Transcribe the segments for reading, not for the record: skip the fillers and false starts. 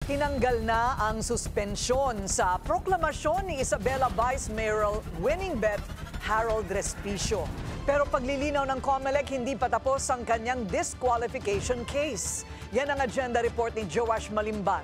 Tinanggal na ang suspensyon sa proklamasyon ni Isabela Vice Mayoral winning bet Harold Respicio. Pero paglilinaw ng COMELEC, hindi pa tapos ang kanyang disqualification case. Yan ang agenda report ni Joash Malimban.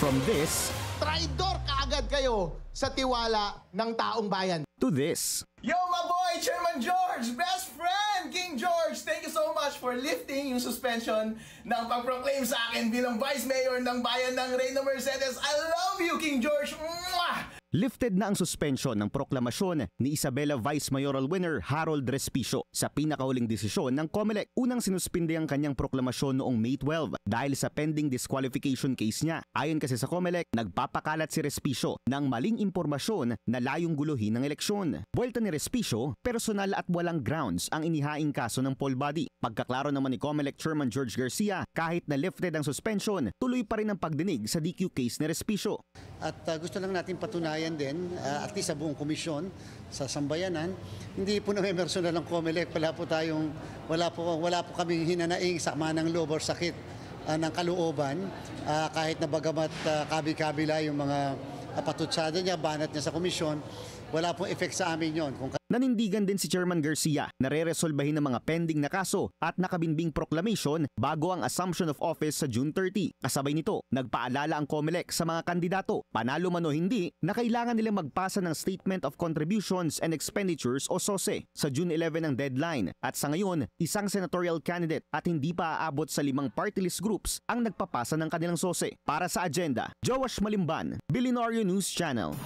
From this, Traidor kaagad kayo sa tiwala ng taong bayan. to this, Yo, my boy, Chairman George, best friend, King George, thank you so much for lifting yung suspension ng pag-proclaim sa akin bilang Vice Mayor ng bayan ng Reyna Mercedes. I love you, King George. Mwah! lifted na ang suspension ng proklamasyon ni Isabela Vice Mayoral winner Harold Respicio sa pinakahuling desisyon ng COMELEC. Unang sinuspinde ang kanyang proklamasyon noong May 12 dahil sa pending disqualification case niya. Ayon kasi sa COMELEC, nagpapakalat si Respicio ng maling impormasyon na layong guluhin ng eleksyon. Buwelta ni Respicio, personal at walang grounds ang inihaing kaso ng poll body. Pagkaklaro naman ni COMELEC Chairman George Garcia, kahit na lifted ang suspension, tuloy pa rin ang pagdinig sa DQ case ni Respicio. At gusto lang natin patunayan din, at least sa buong komisyon, sa sambayanan, hindi po namin personal ng COMELEC, wala po kaming hinanaing sama ng loob or sakit ng kalooban, kahit na bagamat kabi-kabila yung mga patutsada niya, banat niya sa komisyon, wala pong effect sa amin yon. Nanindigan din si Chairman Garcia na re-resolbahin ng mga pending na kaso at nakabinbing proclamation bago ang assumption of office sa June 30. Kasabay nito, nagpaalala ang COMELEC sa mga kandidato, panalo man o hindi, na kailangan nilang magpasa ng Statement of Contributions and Expenditures o SOSE. Sa June 11 ang deadline at sa ngayon, isang senatorial candidate at hindi pa aabot sa 5 party list groups ang nagpapasa ng kanilang SOSE. Para sa agenda, Joash Malimban, Billionaire News Channel.